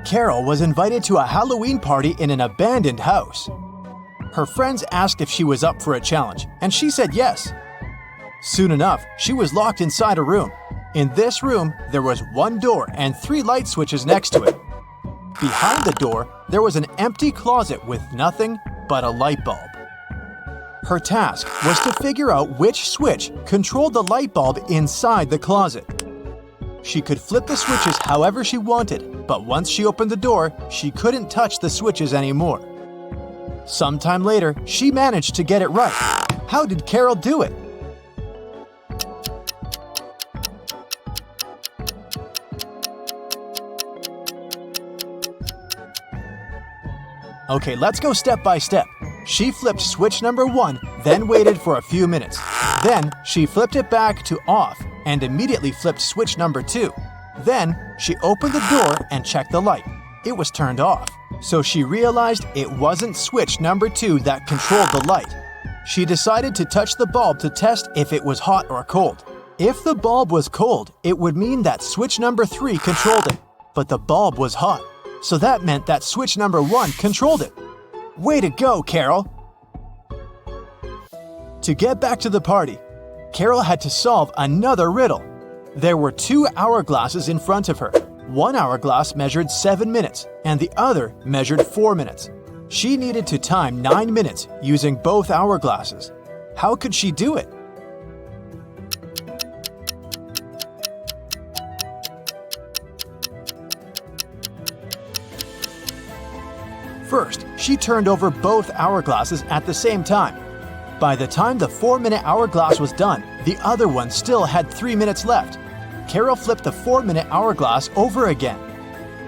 Carol was invited to a Halloween party in an abandoned house. Her friends asked if she was up for a challenge, and she said yes. Soon enough, she was locked inside a room. In this room, there was one door and 3 light switches next to it. Behind the door, there was an empty closet with nothing but a light bulb. Her task was to figure out which switch controlled the light bulb inside the closet. She could flip the switches however she wanted, but once she opened the door, she couldn't touch the switches anymore. Sometime later, she managed to get it right. How did Carol do it? Okay, let's go step by step. She flipped switch number 1, then waited for a few minutes. Then, she flipped it back to off and immediately flipped switch number 2. Then, she opened the door and checked the light. It was turned off. So she realized it wasn't switch number 2 that controlled the light. She decided to touch the bulb to test if it was hot or cold. If the bulb was cold, it would mean that switch number 3 controlled it. But the bulb was hot. So that meant that switch number 1 controlled it. Way to go, Carol! To get back to the party, Carol had to solve another riddle. There were 2 hourglasses in front of her. One hourglass measured 7 minutes, and the other measured 4 minutes. She needed to time 9 minutes using both hourglasses. How could she do it? First, she turned over both hourglasses at the same time. By the time the 4-minute hourglass was done, the other one still had 3 minutes left. Carol flipped the 4-minute hourglass over again.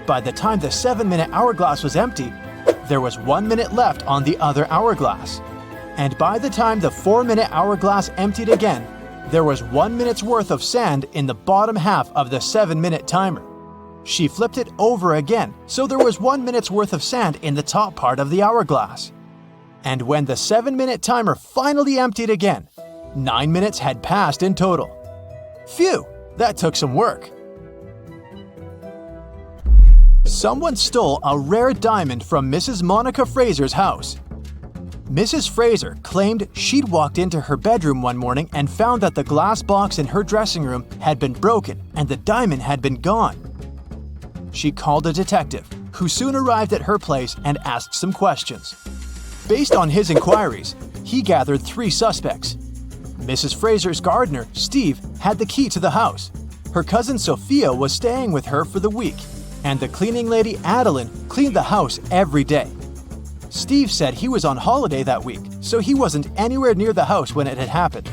By the time the 7-minute hourglass was empty, there was 1 minute left on the other hourglass. And by the time the 4-minute hourglass emptied again, there was 1 minute's worth of sand in the bottom half of the 7-minute timer. She flipped it over again, so there was 1 minute's worth of sand in the top part of the hourglass. And when the 7-minute timer finally emptied again, 9 minutes had passed in total. Phew, that took some work. Someone stole a rare diamond from Mrs. Monica Fraser's house. Mrs. Fraser claimed she'd walked into her bedroom one morning and found that the glass box in her dressing room had been broken and the diamond had been gone. She called a detective, who soon arrived at her place and asked some questions. Based on his inquiries, he gathered 3 suspects. Mrs. Fraser's gardener, Steve, had the key to the house. Her cousin Sophia was staying with her for the week, and the cleaning lady Adeline cleaned the house every day. Steve said he was on holiday that week, so he wasn't anywhere near the house when it had happened.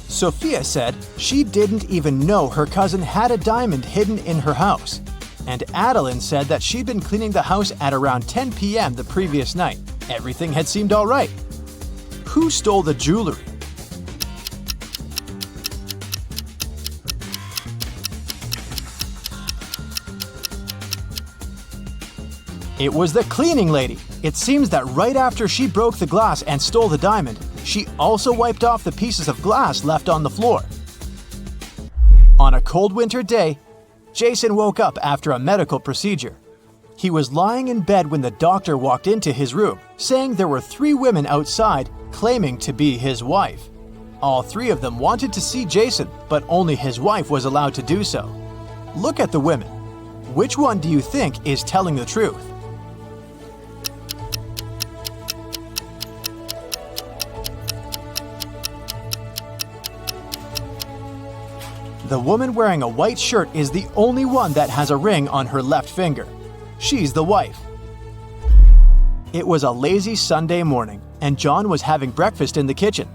Sophia said she didn't even know her cousin had a diamond hidden in her house. And Adeline said that she'd been cleaning the house at around 10 p.m. the previous night. Everything had seemed all right. Who stole the jewelry? It was the cleaning lady. It seems that right after she broke the glass and stole the diamond, she also wiped off the pieces of glass left on the floor. On a cold winter day, Jason woke up after a medical procedure. He was lying in bed when the doctor walked into his room, saying there were 3 women outside claiming to be his wife. All 3 of them wanted to see Jason, but only his wife was allowed to do so. Look at the women. Which one do you think is telling the truth? The woman wearing a white shirt is the only one that has a ring on her left finger. She's the wife. It was a lazy Sunday morning, and John was having breakfast in the kitchen.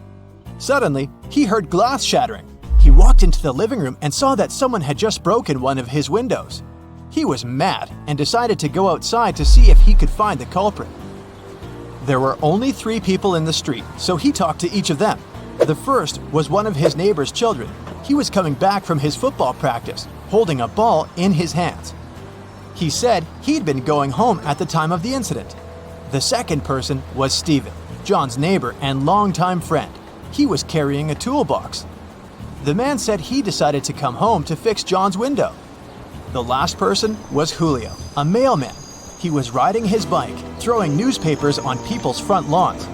Suddenly, he heard glass shattering. He walked into the living room and saw that someone had just broken one of his windows. He was mad and decided to go outside to see if he could find the culprit. There were only 3 people in the street, so he talked to each of them. The first was one of his neighbor's children. He was coming back from his football practice, holding a ball in his hands. He said he'd been going home at the time of the incident. The second person was Stephen, John's neighbor and longtime friend. He was carrying a toolbox. The man said he decided to come home to fix John's window. The last person was Julio, a mailman. He was riding his bike, throwing newspapers on people's front lawns.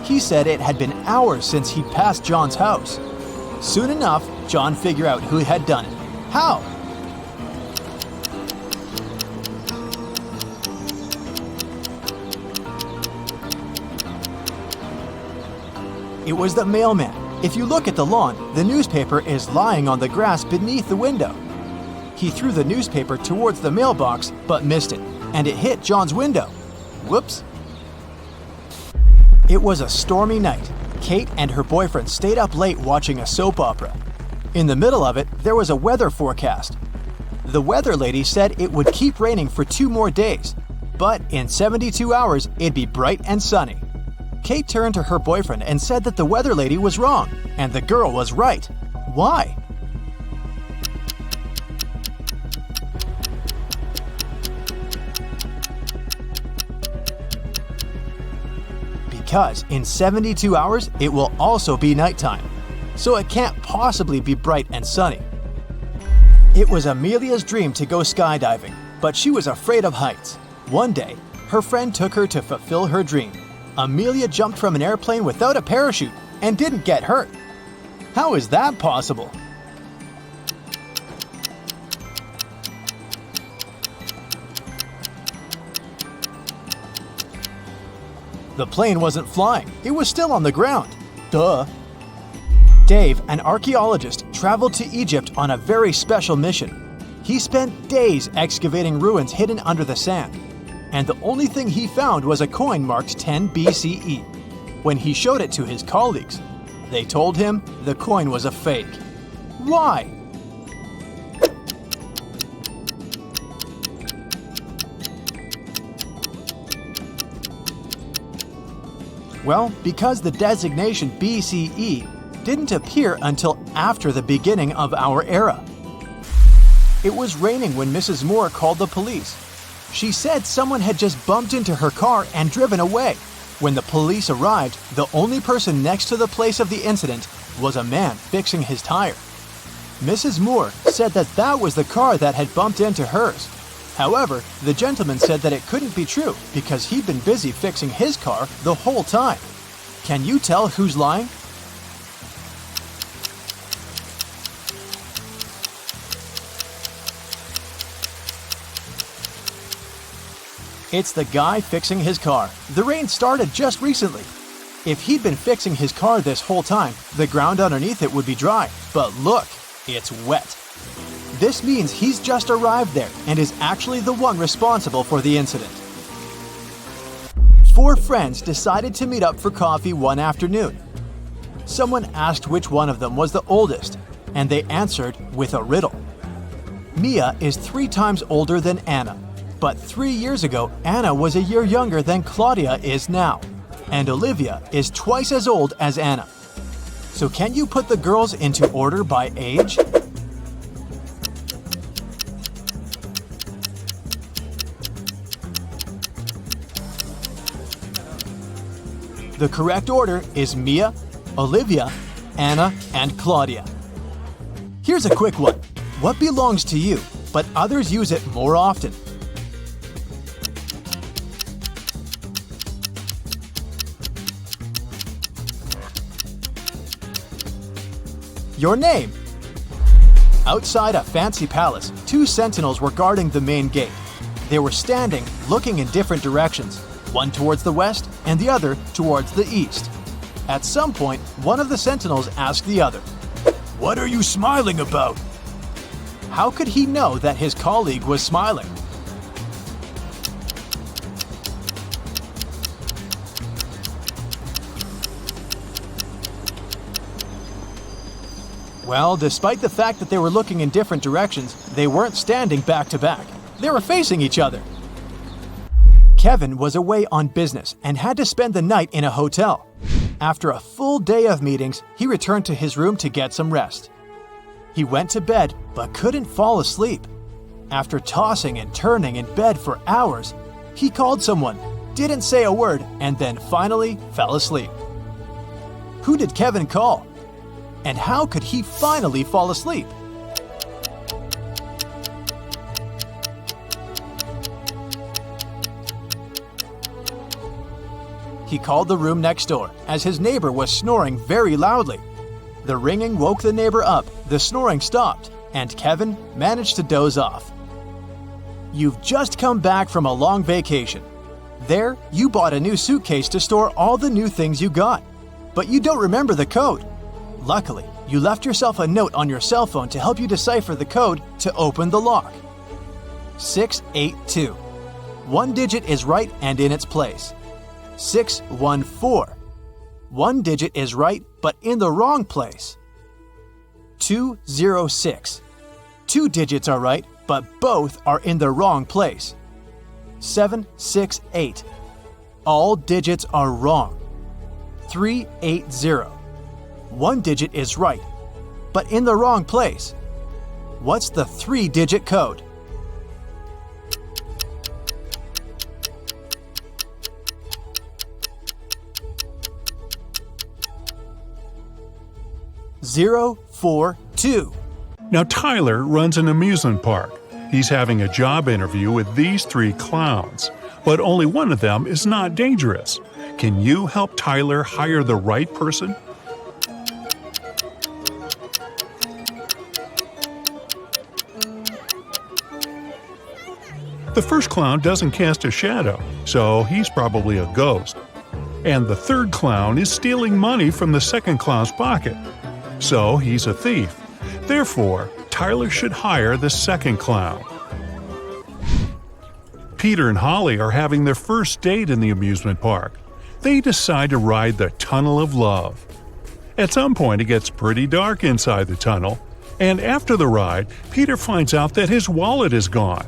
He said it had been hours since he'd passed John's house. Soon enough, John figured out who had done it. How? It was the mailman. If you look at the lawn, the newspaper is lying on the grass beneath the window. He threw the newspaper towards the mailbox, but missed it, and it hit John's window. Whoops. It was a stormy night. Kate and her boyfriend stayed up late watching a soap opera. In the middle of it, there was a weather forecast. The weather lady said it would keep raining for 2 more days, but in 72 hours, it'd be bright and sunny. Kate turned to her boyfriend and said that the weather lady was wrong, and the girl was right. Why? Because in 72 hours, it will also be nighttime, so it can't possibly be bright and sunny. It was Amelia's dream to go skydiving, but she was afraid of heights. One day, her friend took her to fulfill her dream. Amelia jumped from an airplane without a parachute and didn't get hurt. How is that possible? The plane wasn't flying, it was still on the ground. Duh. Dave, an archaeologist, traveled to Egypt on a very special mission. He spent days excavating ruins hidden under the sand, and the only thing he found was a coin marked 10 BCE. When he showed it to his colleagues, they told him the coin was a fake. Why? Well, because the designation BCE didn't appear until after the beginning of our era. It was raining when Mrs. Moore called the police. She said someone had just bumped into her car and driven away. When the police arrived, the only person next to the place of the incident was a man fixing his tire. Mrs. Moore said that that was the car that had bumped into hers. However, the gentleman said that it couldn't be true because he'd been busy fixing his car the whole time. Can you tell who's lying? It's the guy fixing his car. The rain started just recently. If he'd been fixing his car this whole time, the ground underneath it would be dry. But look, it's wet. This means he's just arrived there and is actually the one responsible for the incident. 4 friends decided to meet up for coffee one afternoon. Someone asked which one of them was the oldest, and they answered with a riddle. Mia is 3 times older than Anna, but 3 years ago, Anna was a year younger than Claudia is now, and Olivia is twice as old as Anna. So can you put the girls into order by age? The correct order is Mia, Olivia, Anna, and Claudia. Here's a quick one. What belongs to you, but others use it more often? Your name. Outside a fancy palace, 2 sentinels were guarding the main gate. They were standing, looking in different directions, one towards the west and the other towards the east. At some point, one of the sentinels asked the other, "What are you smiling about?" How could he know that his colleague was smiling? Well, despite the fact that they were looking in different directions, they weren't standing back to back. They were facing each other. Kevin was away on business and had to spend the night in a hotel. After a full day of meetings, he returned to his room to get some rest. He went to bed but couldn't fall asleep. After tossing and turning in bed for hours, he called someone, didn't say a word, and then finally fell asleep. Who did Kevin call? And how could he finally fall asleep? He called the room next door, as his neighbor was snoring very loudly. The ringing woke the neighbor up, the snoring stopped, and Kevin managed to doze off. You've just come back from a long vacation. There, you bought a new suitcase to store all the new things you got. But you don't remember the code. Luckily, you left yourself a note on your cell phone to help you decipher the code to open the lock. 682. One digit is right and in its place. 614. One digit is right but in the wrong place. 206. Two digits are right but both are in the wrong place. 768. All digits are wrong. 380. One digit is right but in the wrong place. What's the three-digit code? Zero, 4, 2. Now Tyler runs an amusement park. He's having a job interview with these three clowns, but only one of them is not dangerous. Can you help Tyler hire the right person? The first clown doesn't cast a shadow, so he's probably a ghost. And the third clown is stealing money from the second clown's pocket, so he's a thief. Therefore, Tyler should hire the second clown. Peter and Holly are having their first date in the amusement park. They decide to ride the Tunnel of Love. At some point, it gets pretty dark inside the tunnel, and after the ride, Peter finds out that his wallet is gone.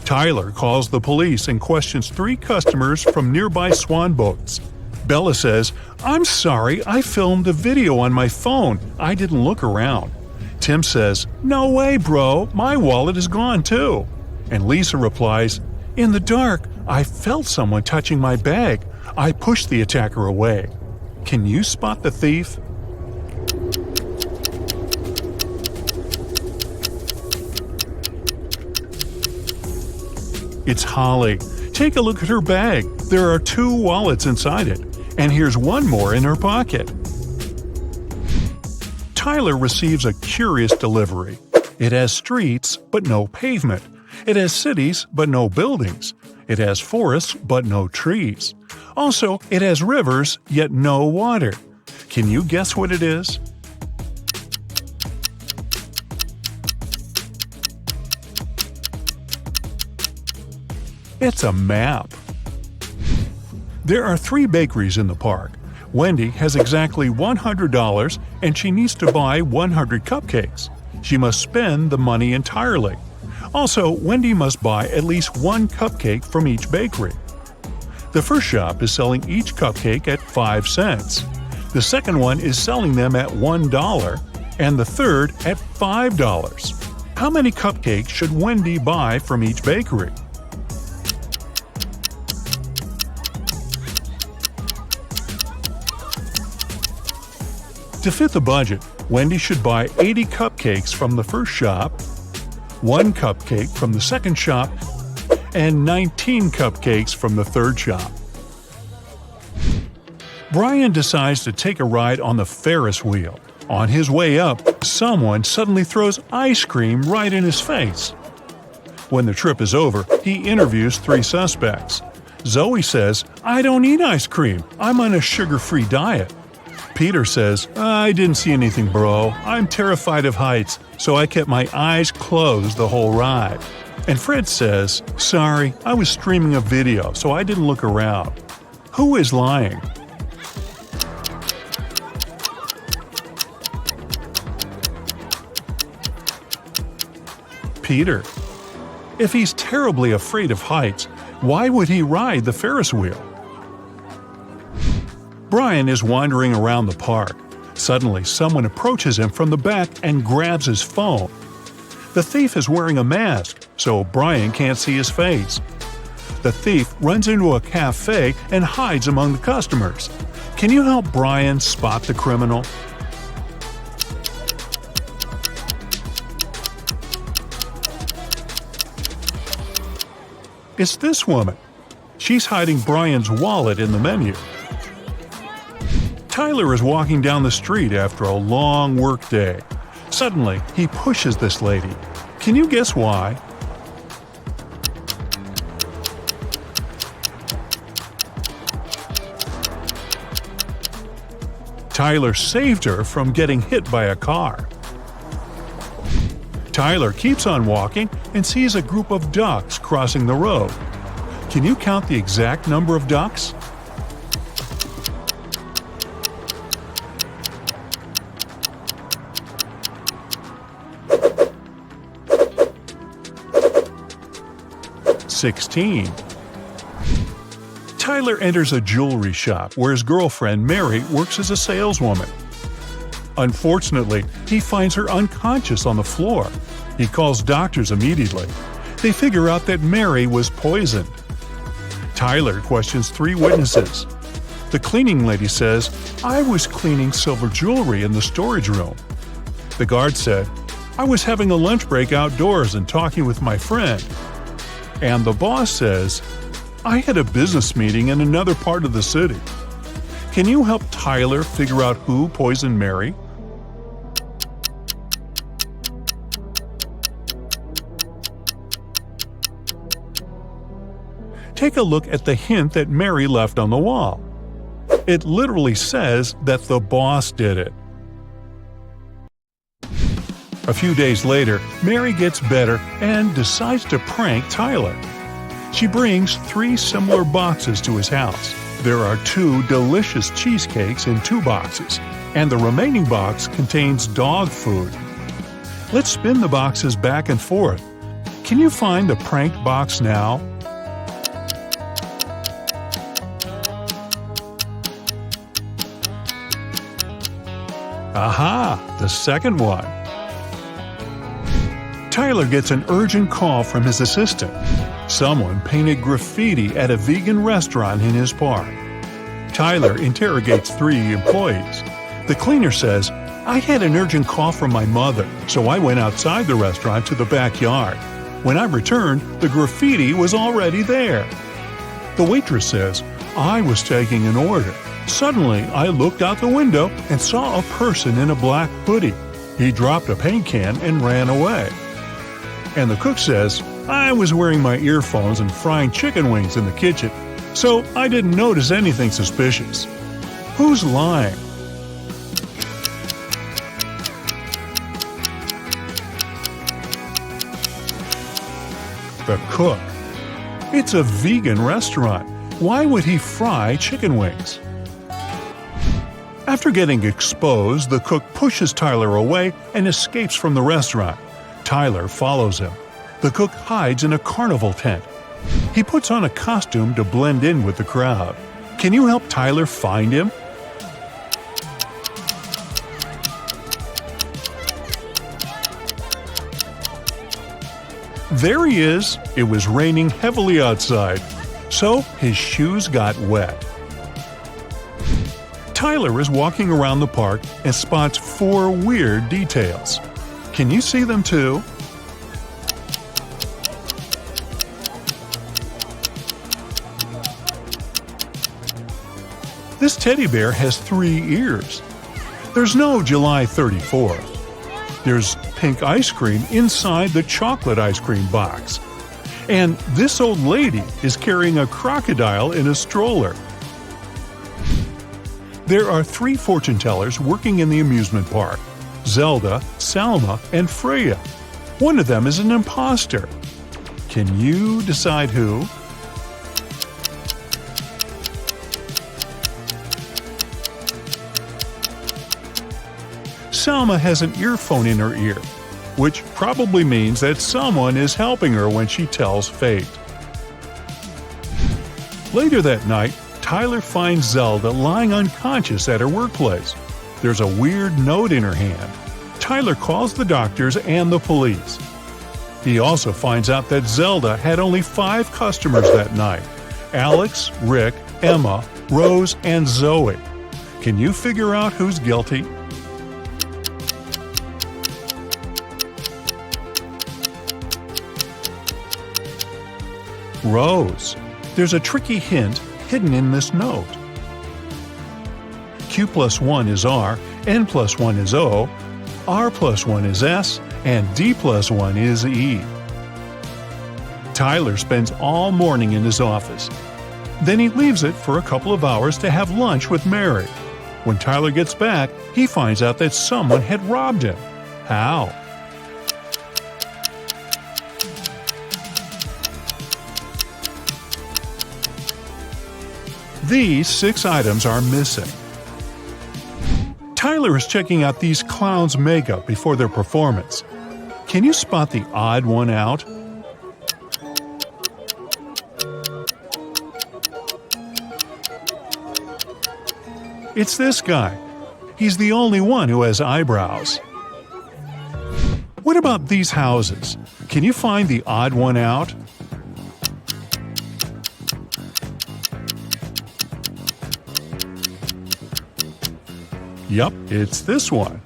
Tyler calls the police and questions three customers from nearby swan boats. Bella says, "I'm sorry, I filmed a video on my phone. I didn't look around." Tim says, "No way, bro, my wallet is gone too." And Lisa replies, "In the dark, I felt someone touching my bag. I pushed the attacker away." Can you spot the thief? It's Holly. Take a look at her bag. There are two wallets inside it, and here's one more in her pocket. Tyler receives a curious delivery. It has streets, but no pavement. It has cities, but no buildings. It has forests, but no trees. Also, it has rivers, yet no water. Can you guess what it is? It's a map. There are three bakeries in the park. Wendy has exactly $100 and she needs to buy 100 cupcakes. She must spend the money entirely. Also, Wendy must buy at least one cupcake from each bakery. The first shop is selling each cupcake at 5 cents. The second one is selling them at $1, and the third at $5. How many cupcakes should Wendy buy from each bakery? To fit the budget, Wendy should buy 80 cupcakes from the first shop, 1 cupcake from the second shop, and 19 cupcakes from the third shop. Brian decides to take a ride on the Ferris wheel. On his way up, someone suddenly throws ice cream right in his face. When the trip is over, he interviews 3 suspects. Zoe says, "I don't eat ice cream. I'm on a sugar-free diet." Peter says, "I didn't see anything, bro. I'm terrified of heights, so I kept my eyes closed the whole ride." And Fred says, "Sorry, I was streaming a video, so I didn't look around." Who is lying? Peter. If he's terribly afraid of heights, why would he ride the Ferris wheel? Brian is wandering around the park. Suddenly, someone approaches him from the back and grabs his phone. The thief is wearing a mask, so Brian can't see his face. The thief runs into a cafe and hides among the customers. Can you help Brian spot the criminal? It's this woman. She's hiding Brian's wallet in the menu. Tyler is walking down the street after a long work day. Suddenly, he pushes this lady. Can you guess why? Tyler saved her from getting hit by a car. Tyler keeps on walking and sees a group of ducks crossing the road. Can you count the exact number of ducks? $16. Tyler enters a jewelry shop where his girlfriend Mary works as a saleswoman. Unfortunately, he finds her unconscious on the floor. He calls doctors immediately. They figure out that Mary was poisoned. Tyler questions 3 witnesses. The cleaning lady says, "I was cleaning silver jewelry in the storage room." The guard said, "I was having a lunch break outdoors and talking with my friend." And the boss says, "I had a business meeting in another part of the city." Can you help Tyler figure out who poisoned Mary? Take a look at the hint that Mary left on the wall. It literally says that the boss did it. A few days later, Mary gets better and decides to prank Tyler. She brings 3 similar boxes to his house. There are 2 delicious cheesecakes in 2 boxes, and the remaining box contains dog food. Let's spin the boxes back and forth. Can you find the pranked box now? Aha! The second one. Tyler gets an urgent call from his assistant. Someone painted graffiti at a vegan restaurant in his park. Tyler interrogates 3 employees. The cleaner says, "I had an urgent call from my mother, so I went outside the restaurant to the backyard. When I returned, the graffiti was already there." The waitress says, "I was taking an order. Suddenly, I looked out the window and saw a person in a black hoodie. He dropped a paint can and ran away." And the cook says, "I was wearing my earphones and frying chicken wings in the kitchen, so I didn't notice anything suspicious." Who's lying? The cook. It's a vegan restaurant. Why would he fry chicken wings? After getting exposed, the cook pushes Tyler away and escapes from the restaurant. Tyler follows him. The cook hides in a carnival tent. He puts on a costume to blend in with the crowd. Can you help Tyler find him? There he is. It was raining heavily outside, so his shoes got wet. Tyler is walking around the park and spots 4 weird details. Can you see them too? This teddy bear has 3 ears. There's no July 34th. There's pink ice cream inside the chocolate ice cream box. And this old lady is carrying a crocodile in a stroller. There are 3 fortune tellers working in the amusement park: Zelda, Salma, and Freya. One of them is an imposter. Can you decide who? Salma has an earphone in her ear, which probably means that someone is helping her when she tells fate. Later that night, Tyler finds Zelda lying unconscious at her workplace. There's a weird note in her hand. Tyler calls the doctors and the police. He also finds out that Zelda had only 5 customers that night: Alex, Rick, Emma, Rose, and Zoe. Can you figure out who's guilty? Rose. There's a tricky hint hidden in this note. Q plus 1 is R, N plus 1 is O, R plus 1 is S, and D plus 1 is E. Tyler spends all morning in his office. Then he leaves it for a couple of hours to have lunch with Mary. When Tyler gets back, he finds out that someone had robbed him. How? These 6 items are missing. Tyler is checking out these clowns' makeup before their performance. Can you spot the odd one out? It's this guy. He's the only one who has eyebrows. What about these houses? Can you find the odd one out? Yup, it's this one.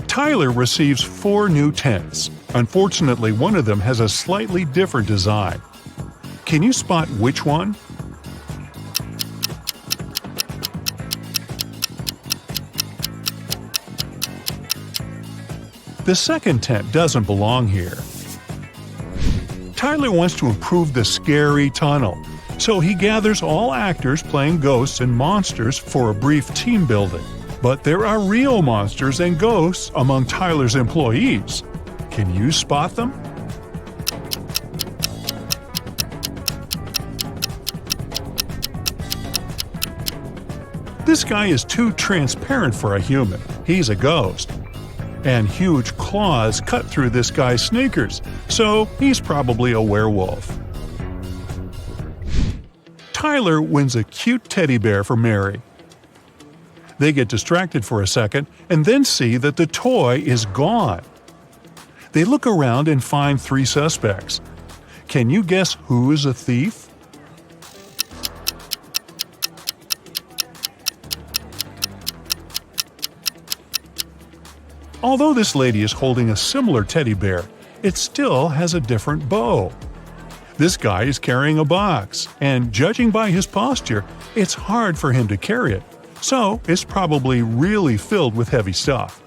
Tyler receives 4 new tents. Unfortunately, one of them has a slightly different design. Can you spot which one? The second tent doesn't belong here. Tyler wants to improve the scary tunnel, so he gathers all actors playing ghosts and monsters for a brief team building. But there are real monsters and ghosts among Tyler's employees. Can you spot them? This guy is too transparent for a human. He's a ghost. And huge claws cut through this guy's sneakers, so he's probably a werewolf. Tyler wins a cute teddy bear for Mary. They get distracted for a second and then see that the toy is gone. They look around and find 3 suspects. Can you guess who is a thief? Although this lady is holding a similar teddy bear, it still has a different bow. This guy is carrying a box, and judging by his posture, it's hard for him to carry it, so it's probably really filled with heavy stuff.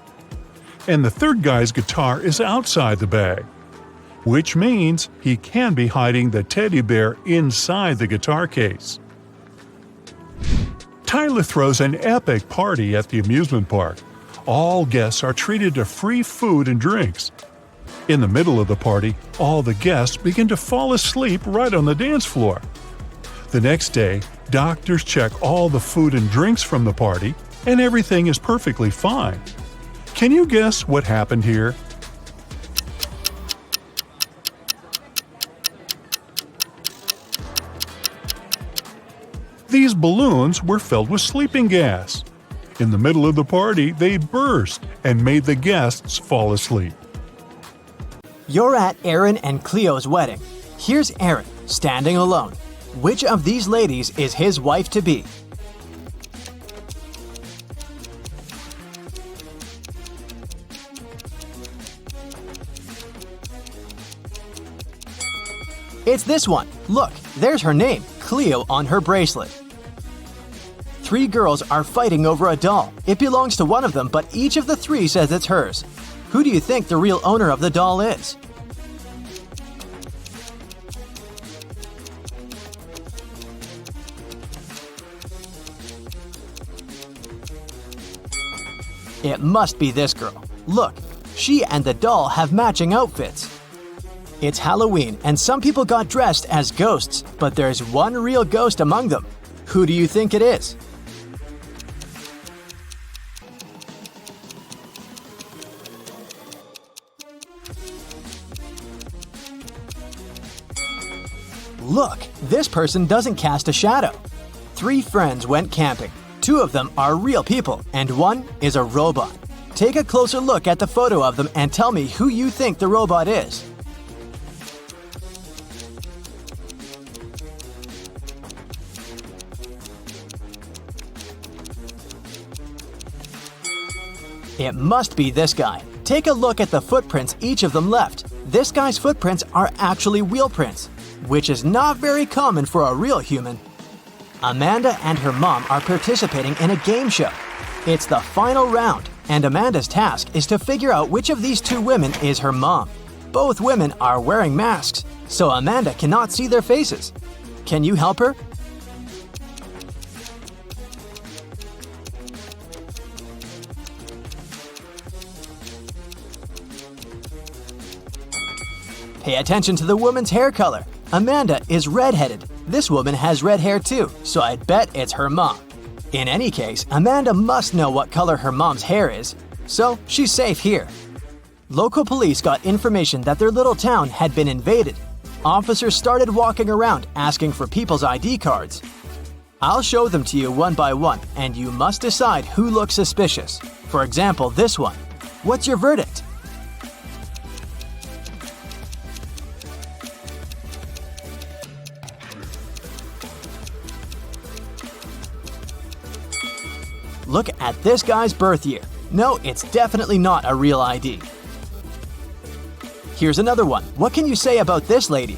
And the third guy's guitar is outside the bag, which means he can be hiding the teddy bear inside the guitar case. Tyler throws an epic party at the amusement park. All guests are treated to free food and drinks. In the middle of the party, all the guests begin to fall asleep right on the dance floor. The next day, doctors check all the food and drinks from the party, and everything is perfectly fine. Can you guess what happened here? These balloons were filled with sleeping gas. In the middle of the party, they burst and made the guests fall asleep. You're at Aaron and Cleo's wedding. Here's Aaron, standing alone. Which of these ladies is his wife-to-be? It's this one. Look, there's her name, Cleo, on her bracelet. 3 girls are fighting over a doll. It belongs to one of them, but each of the 3 says it's hers. Who do you think the real owner of the doll is? It must be this girl. Look, she and the doll have matching outfits. It's Halloween, and some people got dressed as ghosts, but there's one real ghost among them. Who do you think it is? Look, this person doesn't cast a shadow. 3 friends went camping. 2 of them are real people, and 1 is a robot. Take a closer look at the photo of them and tell me who you think the robot is. It must be this guy. Take a look at the footprints each of them left. This guy's footprints are actually wheel prints. which is not very common for a real human. Amanda and her mom are participating in a game show. It's the final round, and Amanda's task is to figure out which of these two women is her mom. Both women are wearing masks, so Amanda cannot see their faces. Can you help her? Pay attention to the woman's hair color. Amanda is redheaded. This woman has red hair too, so I'd bet it's her mom. In any case, Amanda must know what color her mom's hair is, so she's safe here. Local police got information that their little town had been invaded. Officers started walking around asking for people's ID cards. I'll show them to you one by one, and you must decide who looks suspicious. For example, this one. What's your verdict? Look at this guy's birth year. No, it's definitely not a real ID. Here's another one. What can you say about this lady?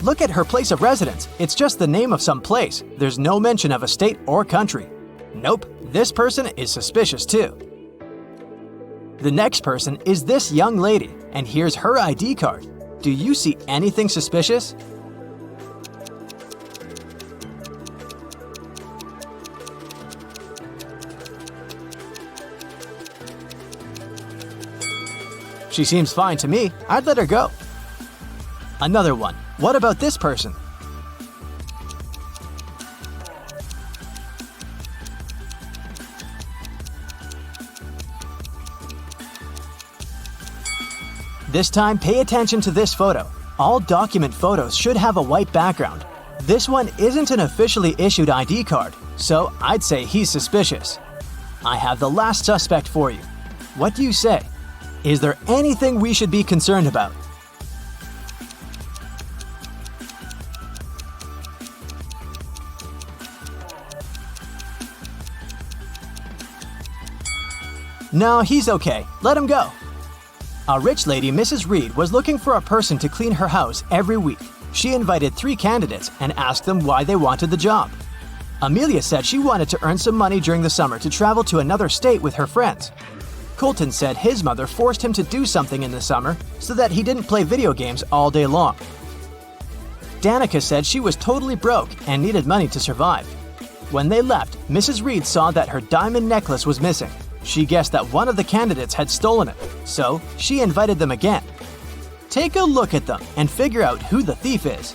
Look at her place of residence. It's just the name of some place. There's no mention of a state or country. Nope, this person is suspicious too. The next person is this young lady, and here's her ID card. Do you see anything suspicious? She seems fine to me. I'd let her go. Another one. What about this person? This time, pay attention to this photo. All document photos should have a white background. This one isn't an officially issued ID card, so I'd say he's suspicious. I have the last suspect for you. What do you say? Is there anything we should be concerned about? No, he's okay. Let him go. A rich lady, Mrs. Reed, was looking for a person to clean her house every week. She invited 3 candidates and asked them why they wanted the job. Amelia said she wanted to earn some money during the summer to travel to another state with her friends. Colton said his mother forced him to do something in the summer so that he didn't play video games all day long. Danica said she was totally broke and needed money to survive. When they left, Mrs. Reed saw that her diamond necklace was missing. She guessed that one of the candidates had stolen it, so she invited them again. Take a look at them and figure out who the thief is.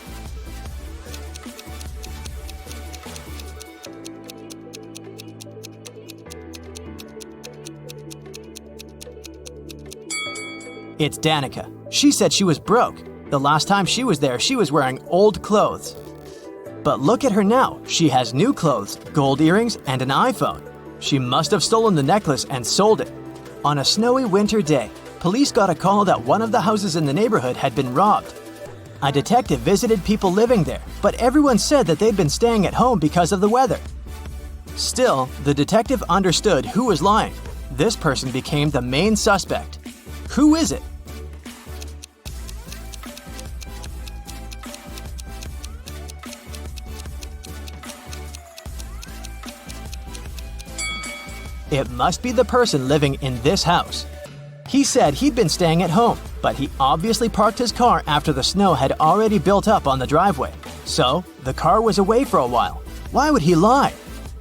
It's Danica. She said she was broke. The last time she was there, she was wearing old clothes. But look at her now. She has new clothes, gold earrings, and an iPhone. She must have stolen the necklace and sold it. On a snowy winter day, police got a call that one of the houses in the neighborhood had been robbed. A detective visited people living there, but everyone said that they'd been staying at home because of the weather. Still, the detective understood who was lying. This person became the main suspect. Who is it? It must be the person living in this house. He said he'd been staying at home, but he obviously parked his car after the snow had already built up on the driveway. So, the car was away for a while. Why would he lie?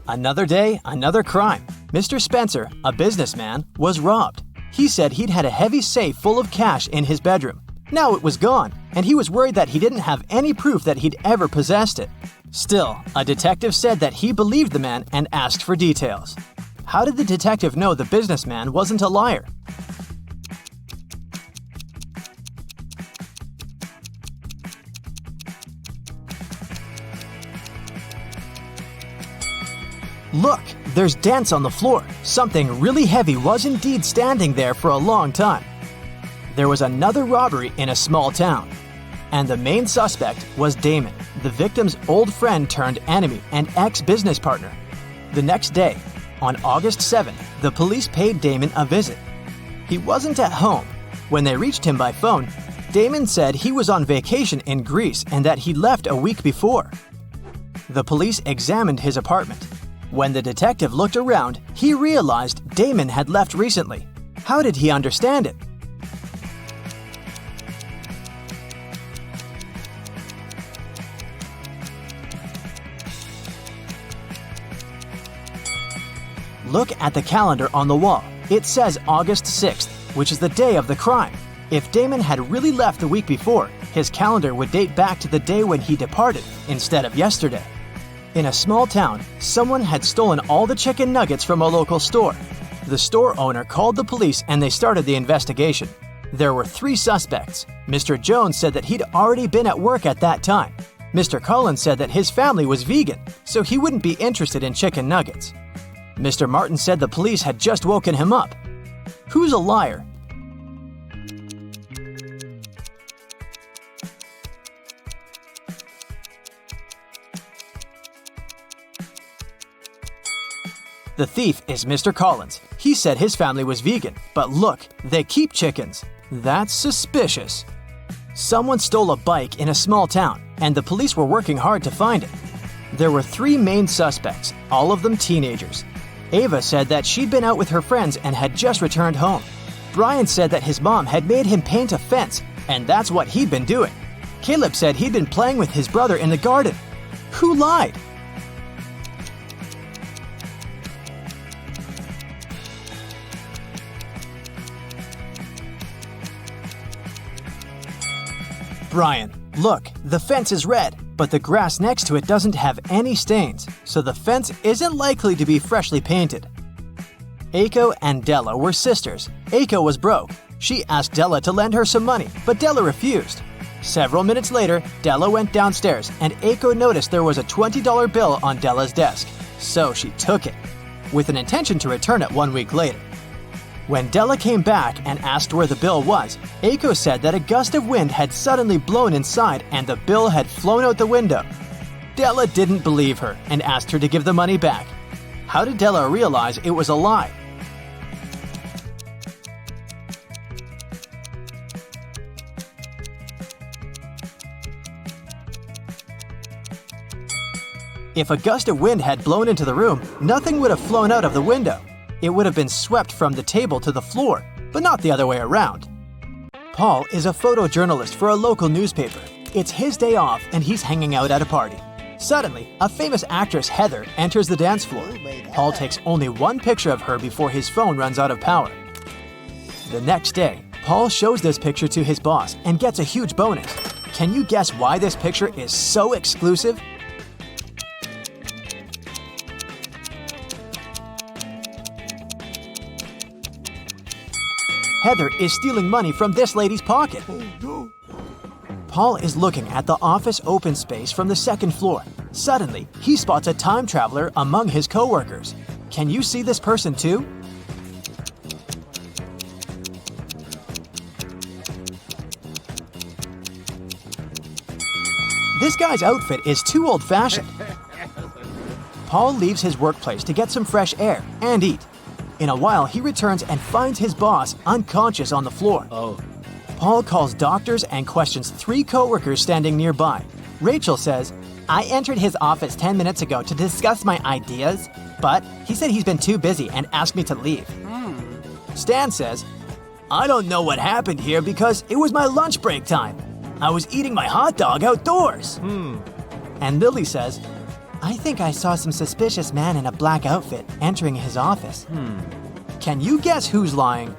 Another day, another crime. Mr. Spencer, a businessman, was robbed. He said he'd had a heavy safe full of cash in his bedroom. Now it was gone, and he was worried that he didn't have any proof that he'd ever possessed it. Still, a detective said that he believed the man and asked for details. How did the detective know the businessman wasn't a liar? Look, there's dents on the floor. Something really heavy was indeed standing there for a long time. There was another robbery in a small town. And the main suspect was Damon, the victim's old friend turned enemy and ex-business partner. The next day, on August 7th, the police paid Damon a visit. He wasn't at home. When they reached him by phone, Damon said he was on vacation in Greece and that he left a week before. The police examined his apartment. When the detective looked around, he realized Damon had left recently. How did he understand it? Look at the calendar on the wall. It says August 6th, which is the day of the crime. If Damon had really left the week before, his calendar would date back to the day when he departed instead of yesterday. In a small town, someone had stolen all the chicken nuggets from a local store. The store owner called the police and they started the investigation. There were 3 suspects. Mr. Jones said that he'd already been at work at that time. Mr. Collins said that his family was vegan, so he wouldn't be interested in chicken nuggets. Mr. Martin said the police had just woken him up. Who's a liar? The thief is Mr. Collins. He said his family was vegan, but look, they keep chickens. That's suspicious. Someone stole a bike in a small town, and the police were working hard to find it. There were 3 main suspects, all of them teenagers. Ava said that she'd been out with her friends and had just returned home. Brian said that his mom had made him paint a fence, and that's what he'd been doing. Caleb said he'd been playing with his brother in the garden. Who lied? Brian, look, the fence is red, but the grass next to it doesn't have any stains, so the fence isn't likely to be freshly painted. Aiko and Della were sisters. Aiko was broke. She asked Della to lend her some money, but Della refused. Several minutes later, Della went downstairs, and Aiko noticed there was a $20 bill on Della's desk, so she took it, with an intention to return it 1 week later. When Della came back and asked where the bill was, Aiko said that a gust of wind had suddenly blown inside and the bill had flown out the window. Della didn't believe her and asked her to give the money back. How did Della realize it was a lie? If a gust of wind had blown into the room, nothing would have flown out of the window. It would have been swept from the table to the floor, but not the other way around. Paul is a photojournalist for a local newspaper. It's his day off and he's hanging out at a party. Suddenly, a famous actress, Heather, enters the dance floor. Paul takes only 1 picture of her before his phone runs out of power. The next day, Paul shows this picture to his boss and gets a huge bonus. Can you guess why this picture is so exclusive? Heather is stealing money from this lady's pocket. Paul is looking at the office open space from the 2nd floor. Suddenly, he spots a time traveler among his coworkers. Can you see this person too? This guy's outfit is too old-fashioned. Paul leaves his workplace to get some fresh air and eat. In a while, he returns and finds his boss unconscious on the floor. Paul calls doctors and questions 3 coworkers standing nearby. Rachel says, "I entered his office 10 minutes ago to discuss my ideas, but he said he's been too busy and asked me to leave." Stan says, "I don't know what happened here because it was my lunch break time. I was eating my hot dog outdoors." And Lily says, "I think I saw some suspicious man in a black outfit entering his office." Can you guess who's lying?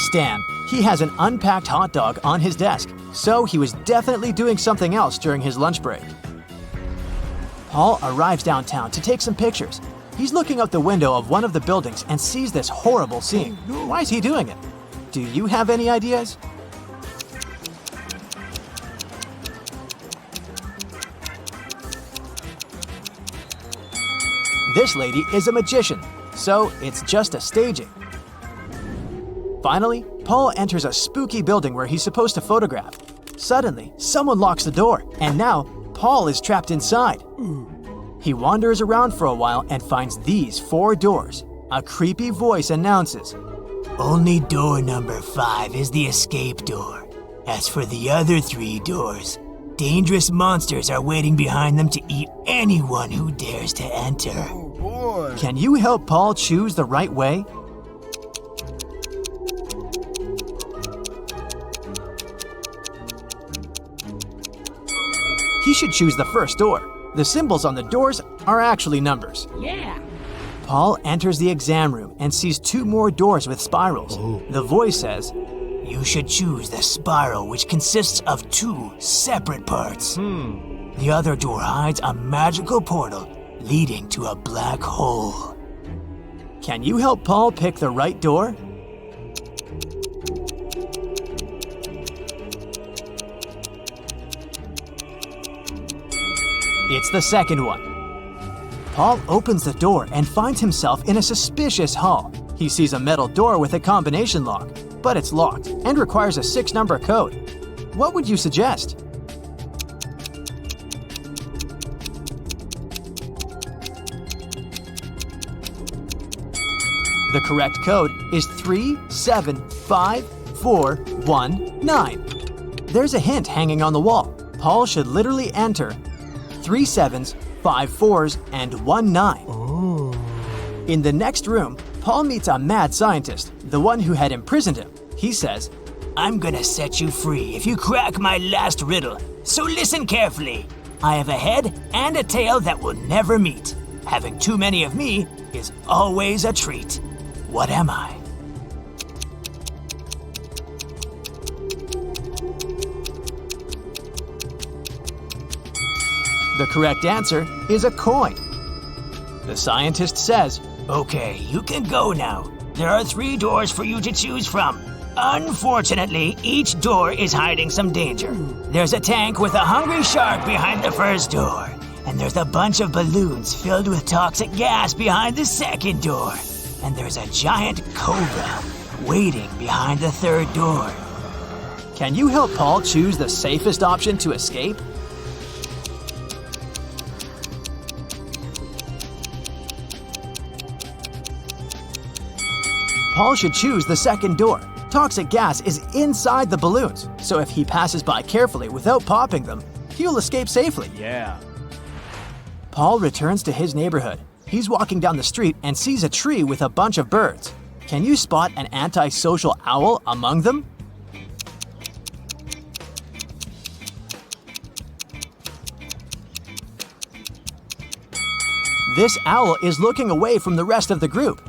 Stan. He has an unpacked hot dog on his desk, so he was definitely doing something else during his lunch break. Paul arrives downtown to take some pictures. He's looking out the window of one of the buildings and sees this horrible scene. Why is he doing it? Do you have any ideas? This lady is a magician, so it's just a staging. Finally, Paul enters a spooky building where he's supposed to photograph. Suddenly, someone locks the door, and now Paul is trapped inside. He wanders around for a while and finds these 4 doors. A creepy voice announces, Only door number 5 is the escape door. As for the other 3 doors, dangerous monsters are waiting behind them to eat anyone who dares to enter. Oh boy. Can you help Paul choose the right way? He should choose the first door. The symbols on the doors are actually numbers. Yeah. Paul enters the exam room and sees 2 more doors with spirals. The voice says, You should choose the spiral, which consists of 2 separate parts. The other door hides a magical portal leading to a black hole. Can you help Paul pick the right door? It's the second one. Paul opens the door and finds himself in a suspicious hall. He sees a metal door with a combination lock, but it's locked and requires a 6-number code. What would you suggest? The correct code is 375419. There's a hint hanging on the wall. Paul should literally enter 3 7s, 5 4s, and 1 9. In the next room, Paul meets a mad scientist, the one who had imprisoned him. He says, I'm gonna set you free if you crack my last riddle. So listen carefully. I have a head and a tail that will never meet. Having too many of me is always a treat. What am I? the correct answer is a coin. The scientist says, Okay, you can go now. There are 3 doors for you to choose from. Unfortunately, each door is hiding some danger. There's a tank with a hungry shark behind the first door, and there's a bunch of balloons filled with toxic gas behind the second door, and there's a giant cobra waiting behind the third door. Can you help Paul choose the safest option to escape? Paul should choose the second door. Toxic gas is inside the balloons, so if he passes by carefully without popping them, he'll escape safely. Yeah. Paul returns to his neighborhood. He's walking down the street and sees a tree with a bunch of birds. Can you spot an antisocial owl among them? This owl is looking away from the rest of the group.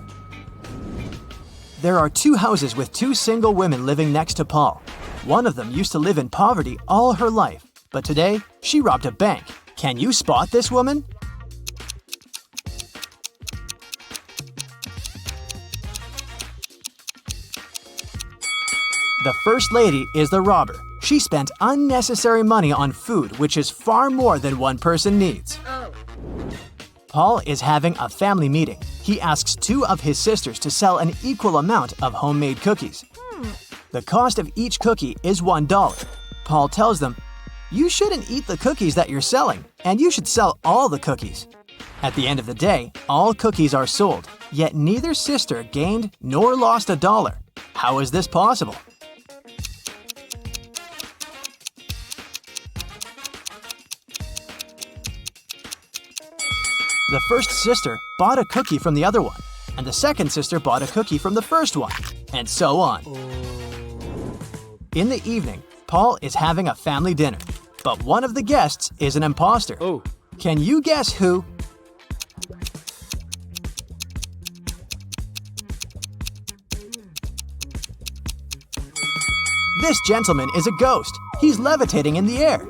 There are 2 houses with 2 single women living next to Paul. One of them used to live in poverty all her life, but today she robbed a bank. Can you spot this woman? The first lady is the robber. She spent unnecessary money on food, which is far more than one person needs. Paul is having a family meeting. He asks 2 of his sisters to sell an equal amount of homemade cookies. The cost of each cookie is $1. Paul tells them, "You shouldn't eat the cookies that you're selling, and you should sell all the cookies." At the end of the day, all cookies are sold, yet neither sister gained nor lost $1. How is this possible? The first sister bought a cookie from the other one, and the second sister bought a cookie from the first one, and so on. In the evening, Paul is having a family dinner, but one of the guests is an imposter. Oh. Can you guess who? This gentleman is a ghost. He's levitating in the air.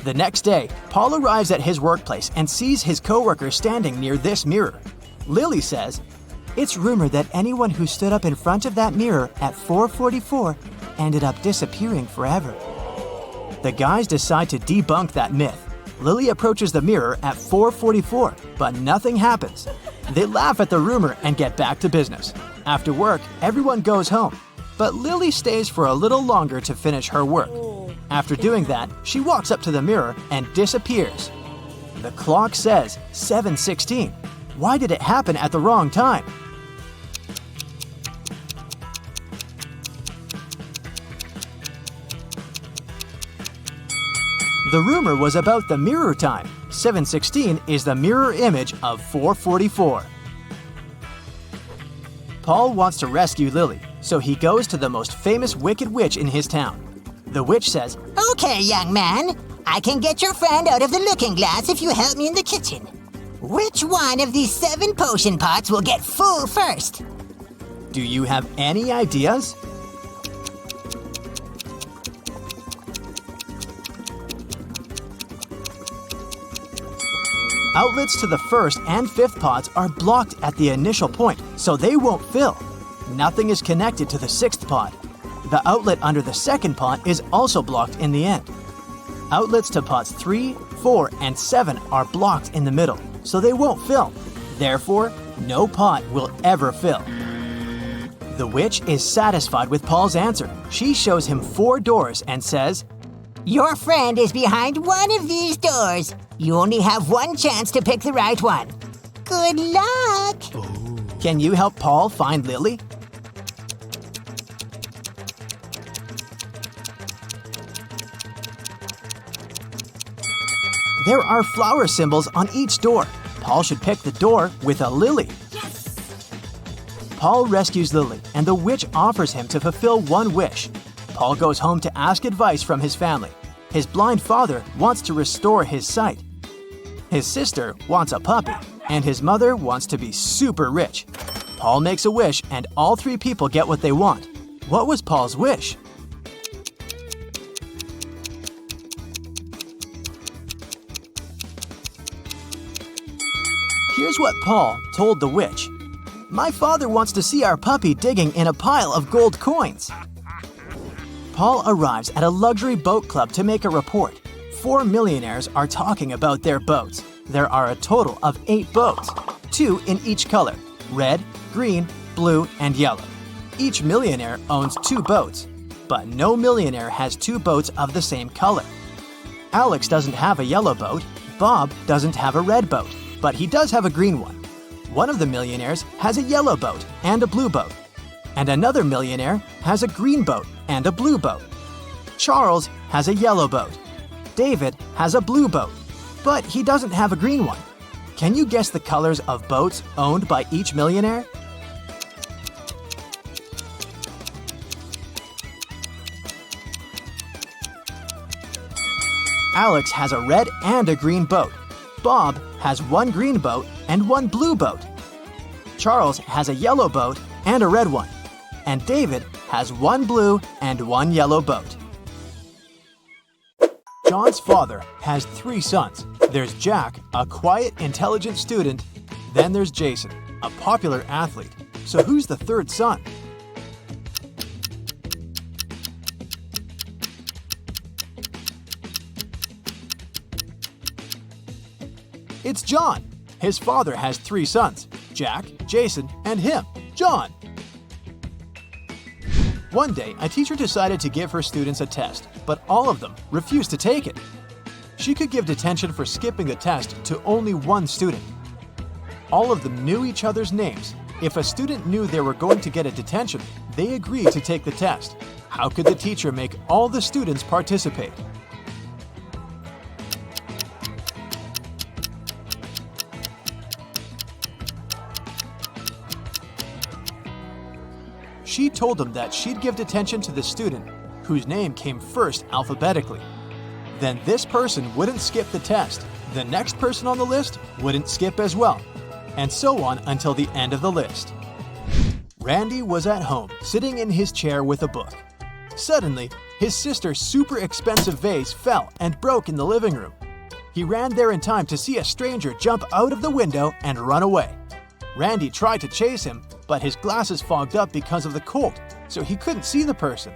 The next day, Paul arrives at his workplace and sees his coworker standing near this mirror. Lily says, "It's rumored that anyone who stood up in front of that mirror at 4:44 ended up disappearing forever." The guys decide to debunk that myth. Lily approaches the mirror at 4:44, but nothing happens. They laugh at the rumor and get back to business. After work, everyone goes home, but Lily stays for a little longer to finish her work. After doing that, she walks up to the mirror and disappears. The clock says 7:16. Why did it happen at the wrong time? The rumor was about the mirror time. 7:16 is the mirror image of 4:44. Paul wants to rescue Lily, so he goes to the most famous wicked witch in his town. The witch says, Okay, young man. I can get your friend out of the looking glass if you help me in the kitchen. Which one of these 7 potion pots will get full first? "Do you have any ideas?" Outlets to the first and fifth pots are blocked at the initial point, so they won't fill. Nothing is connected to the sixth pot. The outlet under the second pot is also blocked in the end. Outlets to pots 3, 4, and 7 are blocked in the middle, so they won't fill. Therefore, no pot will ever fill. The witch is satisfied with Paul's answer. She shows him 4 doors and says, Your friend is behind one of these doors. You only have one chance to pick the right one. Good luck! "Can you help Paul find Lily?" There are flower symbols on each door. Paul should pick the door with a lily. Yes! Paul rescues Lily, and the witch offers him to fulfill one wish. Paul goes home to ask advice from his family. His blind father wants to restore his sight. His sister wants a puppy, and his mother wants to be super rich. Paul makes a wish, and all 3 people get what they want. What was Paul's wish? Here's what Paul told the witch. "My father wants to see our puppy digging in a pile of gold coins." Paul arrives at a luxury boat club to make a report. 4 millionaires are talking about their boats. There are a total of 8 boats, 2 in each color: red, green, blue, and yellow. Each millionaire owns 2 boats, but no millionaire has 2 boats of the same color. Alex doesn't have a yellow boat. Bob doesn't have a red boat, but he does have a green one. One of the millionaires has a yellow boat and a blue boat, and another millionaire has a green boat and a blue boat. Charles has a yellow boat. David has a blue boat, but he doesn't have a green one. Can you guess the colors of boats owned by each millionaire? Alex has a red and a green boat. Bob has 1 green boat and 1 blue boat. Charles has a yellow boat and a red one. And David has 1 blue and 1 yellow boat. John's father has 3 sons. There's Jack, a quiet, intelligent student. Then there's Jason, a popular athlete. So who's the 3rd son? It's John. His father has 3 sons: Jack, Jason, and him, John. One day, a teacher decided to give her students a test, but all of them refused to take it. She could give detention for skipping the test to only 1 student. All of them knew each other's names. If a student knew they were going to get a detention, they agreed to take the test. How could the teacher make all the students participate? She told them that she'd give detention to the student whose name came first alphabetically. Then this person wouldn't skip the test. The next person on the list wouldn't skip as well, and so on until the end of the list. Randy was at home, sitting in his chair with a book. Suddenly, his sister's super expensive vase fell and broke in the living room. He ran there in time to see a stranger jump out of the window and run away. Randy tried to chase him, but his glasses fogged up because of the cold, so he couldn't see the person.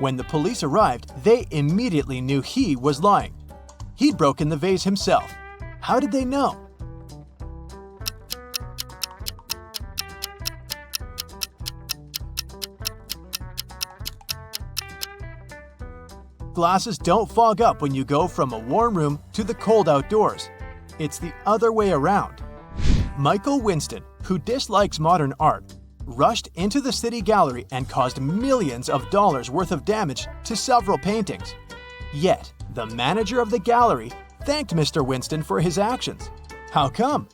When the police arrived, they immediately knew he was lying. He'd broken the vase himself. How did they know? glasses don't fog up when you go from a warm room to the cold outdoors. It's the other way around. Michael Winston, who dislikes modern art, rushed into the city gallery and caused millions of dollars worth of damage to several paintings. Yet, the manager of the gallery thanked Mr. Winston for his actions. How come?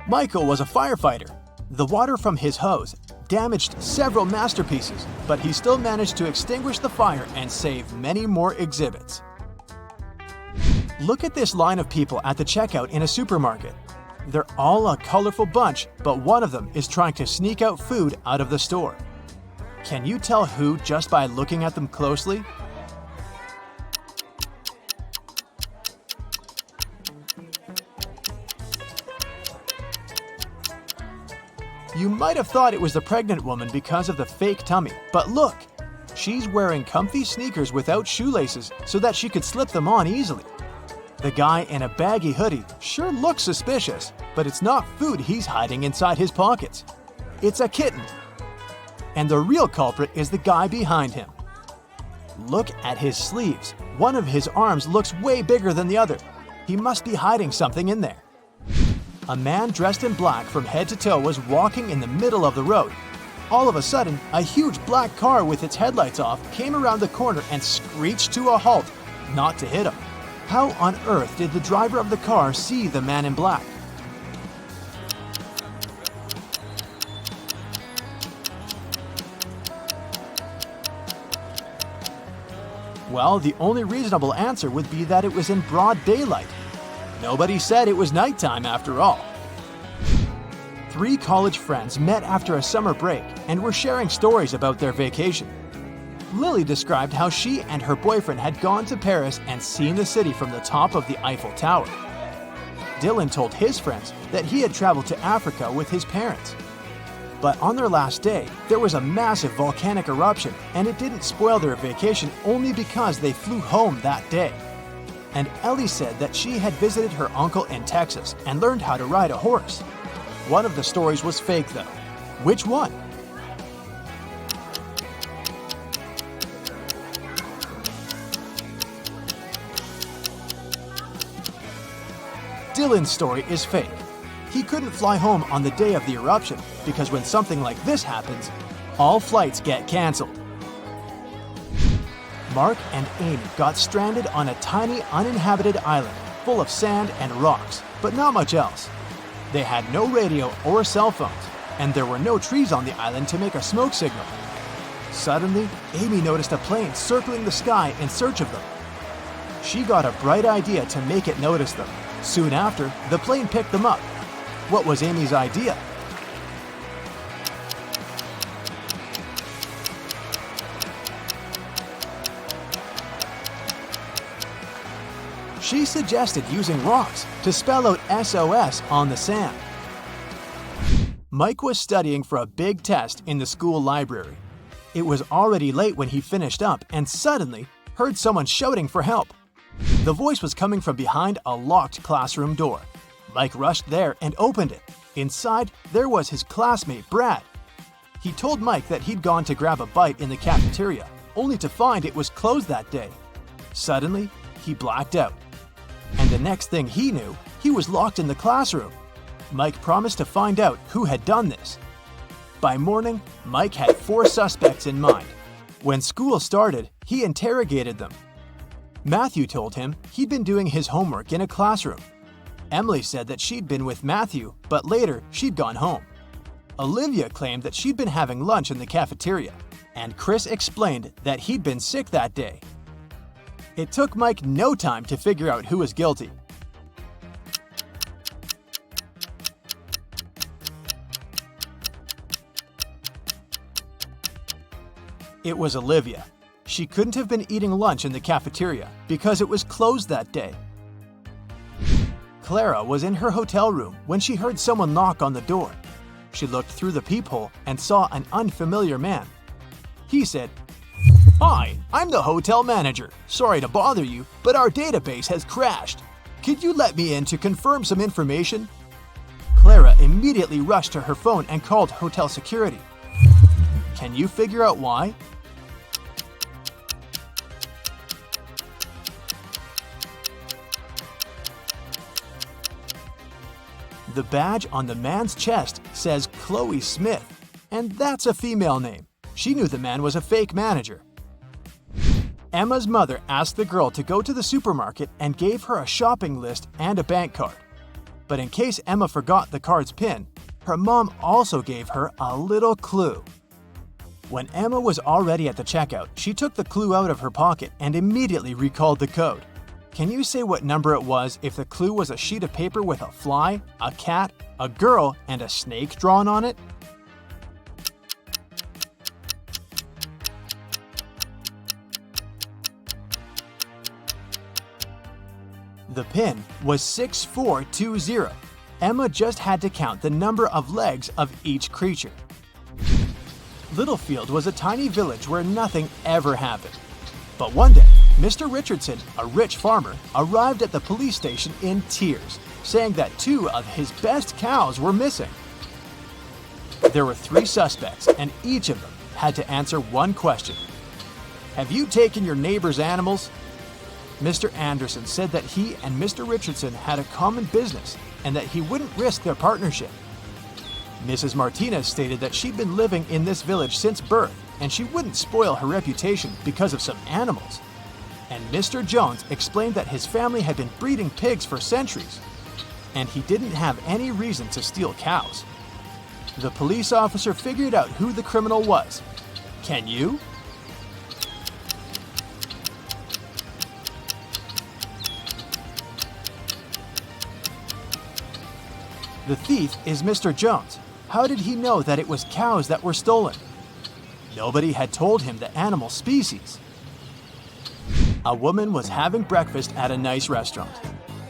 Michael was a firefighter. The water from his hose damaged several masterpieces, but he still managed to extinguish the fire and save many more exhibits. Look at this line of people at the checkout in a supermarket. They're all a colorful bunch, but one of them is trying to sneak out food out of the store. Can you tell who just by looking at them closely? You might have thought it was the pregnant woman because of the fake tummy, but look! She's wearing comfy sneakers without shoelaces so that she could slip them on easily. The guy in a baggy hoodie sure looks suspicious, but it's not food he's hiding inside his pockets. It's a kitten. And the real culprit is the guy behind him. Look at his sleeves. One of his arms looks way bigger than the other. He must be hiding something in there. A man dressed in black from head to toe was walking in the middle of the road. All of a sudden, a huge black car with its headlights off came around the corner and screeched to a halt, not to hit him. How on earth did the driver of the car see the man in black? Well, the only reasonable answer would be that it was in broad daylight. Nobody said it was nighttime after all. 3 college friends met after a summer break and were sharing stories about their vacation. Lily described how she and her boyfriend had gone to Paris and seen the city from the top of the Eiffel Tower. Dylan told his friends that he had traveled to Africa with his parents. But on their last day, there was a massive volcanic eruption, and it didn't spoil their vacation only because they flew home that day. And Ellie said that she had visited her uncle in Texas and learned how to ride a horse. One of the stories was fake though. Which one? Dylan's story is fake. He couldn't fly home on the day of the eruption because when something like this happens, all flights get canceled. Mark and Amy got stranded on a tiny uninhabited island full of sand and rocks, but not much else. They had no radio or cell phones, and there were no trees on the island to make a smoke signal. Suddenly, Amy noticed a plane circling the sky in search of them. She got a bright idea to make it notice them. Soon after, the plane picked them up. What was Amy's idea? She suggested using rocks to spell out SOS on the sand. Mike was studying for a big test in the school library. It was already late when he finished up and suddenly heard someone shouting for help. The voice was coming from behind a locked classroom door. Mike rushed there and opened it. Inside, there was his classmate, Brad. He told Mike that he'd gone to grab a bite in the cafeteria, only to find it was closed that day. Suddenly, he blacked out. And the next thing he knew, he was locked in the classroom. Mike promised to find out who had done this. By morning, Mike had 4 suspects in mind. When school started, he interrogated them. Matthew told him he'd been doing his homework in a classroom. Emily said that she'd been with Matthew, but later she'd gone home. Olivia claimed that she'd been having lunch in the cafeteria, and Chris explained that he'd been sick that day. It took Mike no time to figure out who was guilty. It was Olivia. She couldn't have been eating lunch in the cafeteria because it was closed that day. Clara was in her hotel room when she heard someone knock on the door. She looked through the peephole and saw an unfamiliar man. He said, "Hi, I'm the hotel manager. Sorry to bother you, but our database has crashed. Could you let me in to confirm some information?" Clara immediately rushed to her phone and called hotel security. Can you figure out why? The badge on the man's chest says Chloe Smith, and that's a female name. She knew the man was a fake manager. Emma's mother asked the girl to go to the supermarket and gave her a shopping list and a bank card. But in case Emma forgot the card's PIN, her mom also gave her a little clue. When Emma was already at the checkout, she took the clue out of her pocket and immediately recalled the code. Can you say what number it was if the clue was a sheet of paper with a fly, a cat, a girl, and a snake drawn on it? The PIN was 6420. Emma just had to count the number of legs of each creature. Littlefield was a tiny village where nothing ever happened. But one day, Mr. Richardson, a rich farmer, arrived at the police station in tears, saying that 2 of his best cows were missing. There were 3 suspects, and each of them had to answer one question. Have you taken your neighbor's animals? Mr. Anderson said that he and Mr. Richardson had a common business and that he wouldn't risk their partnership. Mrs. Martinez stated that she'd been living in this village since birth and she wouldn't spoil her reputation because of some animals. And Mr. Jones explained that his family had been breeding pigs for centuries and he didn't have any reason to steal cows. The police officer figured out who the criminal was. Can you? The thief is Mr. Jones. How did he know that it was cows that were stolen? Nobody had told him the animal species. A woman was having breakfast at a nice restaurant.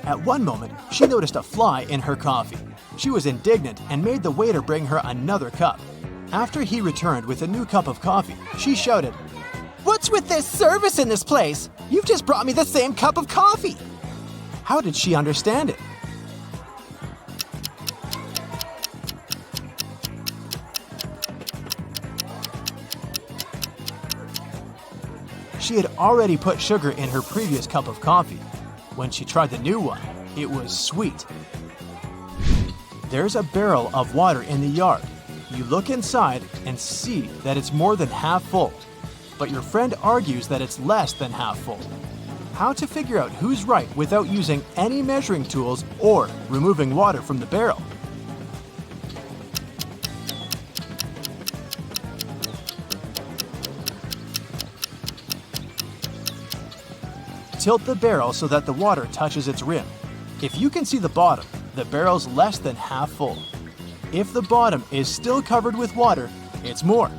At one moment, she noticed a fly in her coffee. She was indignant and made the waiter bring her another cup. After he returned with a new cup of coffee, she shouted, "What's with this service in this place? You've just brought me the same cup of coffee." How did she understand it? She had already put sugar in her previous cup of coffee. When she tried the new one, it was sweet. There's a barrel of water in the yard. You look inside and see that it's more than half full, but your friend argues that it's less than half full. How to figure out who's right without using any measuring tools or removing water from the barrel? Tilt the barrel so that the water touches its rim. If you can see the bottom, the barrel's less than half full. If the bottom is still covered with water, it's more.